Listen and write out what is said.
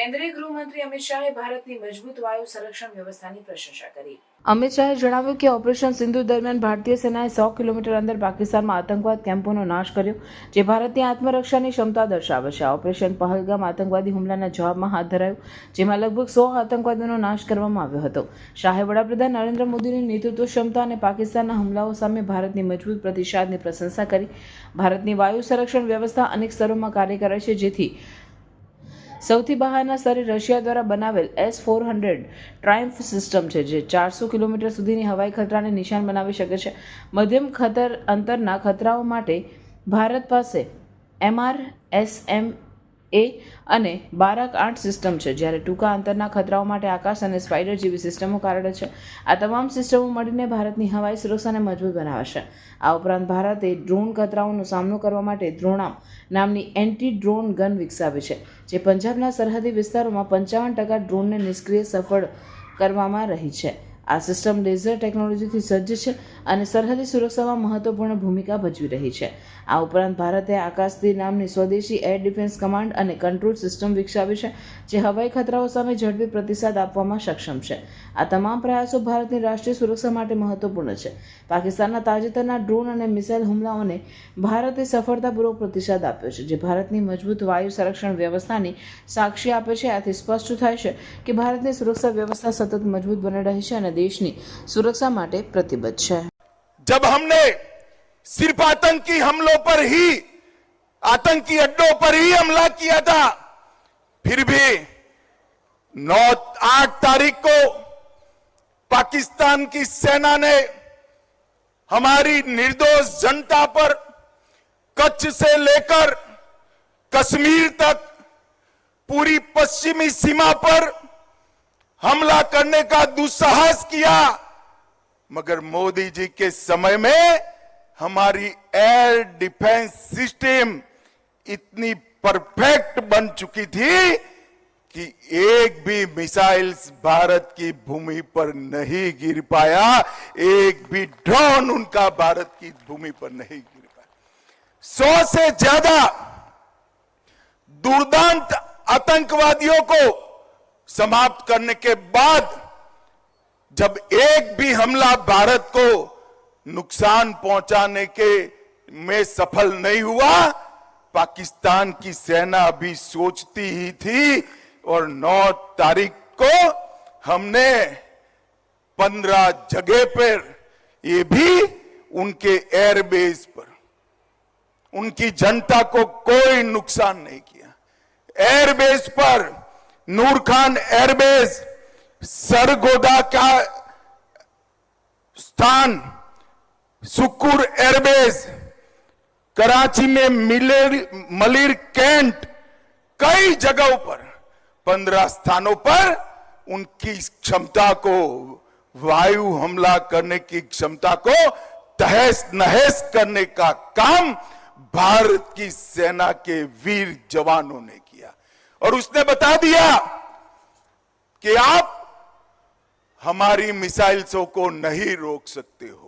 કેન્દ્રીય ગૃહમંત્રી અમિત શાહે ભારતની મજબૂત વાયુ સંરક્ષણ વ્યવસ્થાની પ્રશંસા કરી। અમિત શાહે જણાવ્યું કે ઓપરેશન સિંધુ દરમિયાન ભારતીય સેનાએ 100 કિલોમીટર અંદર પાકિસ્તાનમાં આતંકવાદ કેમ્પોનો નાશ કર્યો, જે ભારતની આત્મરક્ષાની ક્ષમતા દર્શાવે છે। આ ઓપરેશન પહલગામ આતંકવાદી હુમલાના જવાબમાં હાથ ધરાયું, જેમાં લગભગ 100 આતંકવાદીઓનો નાશ કરવામાં આવ્યો હતો। શાહે વડાપ્રધાન નરેન્દ્ર મોદીની નેતૃત્વ ક્ષમતા અને પાકિસ્તાનના હુમલાઓ સામે ભારતની મજબૂત પ્રતિસાદની પ્રશંસા કરી। ભારતની વાયુ સંરક્ષણ વ્યવસ્થા અનેક સ્તરોમાં કાર્ય કરે છે, જેથી સૌથી બહારના સ્તરે રશિયા દ્વારા બનાવેલ S-400 ટ્રાયમ્ફ સિસ્ટમ છે, જે 400 કિલોમીટર સુધીની હવાઈ ખતરાને નિશાન બનાવી શકે છે। મધ્યમ અંતરના ખતરાઓ માટે ભારત પાસે MRSMA અને બારાક 8 સિસ્ટમ છે, જ્યારે ટૂંકા અંતરના ખતરાઓ માટે આકાશ અને સ્પાઇડર જેવી સિસ્ટમો કાર્યરત છે। આ તમામ સિસ્ટમો મળીને ભારતની હવાઈ સુરક્ષાને મજબૂત બનાવશે। આ ઉપરાંત ભારતે ડ્રોન ખતરાઓનો સામનો કરવા માટે દ્રોણામ નામની એન્ટી ડ્રોન ગન વિકસાવી છે, જે પંજાબના સરહદી વિસ્તારોમાં 55% ડ્રોનને નિષ્ક્રિય સફળ કરવામાં રહી છે। આ સિસ્ટમ લેઝર ટેકનોલોજીથી સજ્જ છે અને સરહદી સુરક્ષામાં મહત્વપૂર્ણ ભૂમિકા ભજવી રહી છે। આ ઉપરાંત ભારતે આકાશતીર નામની સ્વદેશી એર ડિફેન્સ કમાન્ડ અને કંટ્રોલ સિસ્ટમ વિકસાવી છે, જે હવાઈ ખતરાઓ સામે ઝડપી પ્રતિસાદ આપવામાં સક્ષમ છે। આ તમામ પ્રયાસો ભારતની રાષ્ટ્રીય સુરક્ષા માટે મહત્વપૂર્ણ છે। પાકિસ્તાનના તાજેતરના ડ્રોન અને મિસાઇલ હુમલાઓને ભારતે સફળતાપૂર્વક પ્રતિસાદ આપ્યો છે, જે ભારતની મજબૂત વાયુ સંરક્ષણ વ્યવસ્થાની સાક્ષી આપે છે। આથી સ્પષ્ટ થાય છે કે ભારતની સુરક્ષા વ્યવસ્થા સતત મજબૂત બની રહી છે અને દેશની सुरक्षा માટે प्रतिबद्ध है। जब हमने सिर्फ आतंकी हमलों पर ही, आतंकी अड्डों पर ही हमला किया था, फिर भी 8 तारीख को पाकिस्तान की सेना ने हमारी निर्दोष जनता पर कच्छ से लेकर कश्मीर तक पूरी पश्चिमी सीमा पर हमला करने का दुस्साहस किया, मगर मोदी जी के समय में हमारी एयर डिफेंस सिस्टम इतनी परफेक्ट बन चुकी थी कि एक भी मिसाइल्स भारत की भूमि पर नहीं गिर पाया, एक भी ड्रोन उनका भारत की भूमि पर नहीं गिर पाया। 100 से ज्यादा दुर्दांत आतंकवादियों को समाप्त करने के बाद जब एक भी हमला भारत को नुकसान पहुंचाने के में सफल नहीं हुआ, पाकिस्तान की सेना अभी सोचती ही थी। और 9 तारीख को हमने 15 जगह पर, ये भी उनके एयरबेस पर, उनकी जनता को कोई नुकसान नहीं किया। एयरबेस पर नूर खान एयरबेस, सरगोदा का स्थान, सुकुर एयरबेस, कराची में मलिर कैंट, कई जगहों पर 15 स्थानों पर उनकी क्षमता को, वायु हमला करने की क्षमता को तहस नहस करने का काम भारत की सेना के वीर जवानों ने किया। और उसने बता दिया कि आप हमारी मिसाइल्सों को नहीं रोक सकते हो।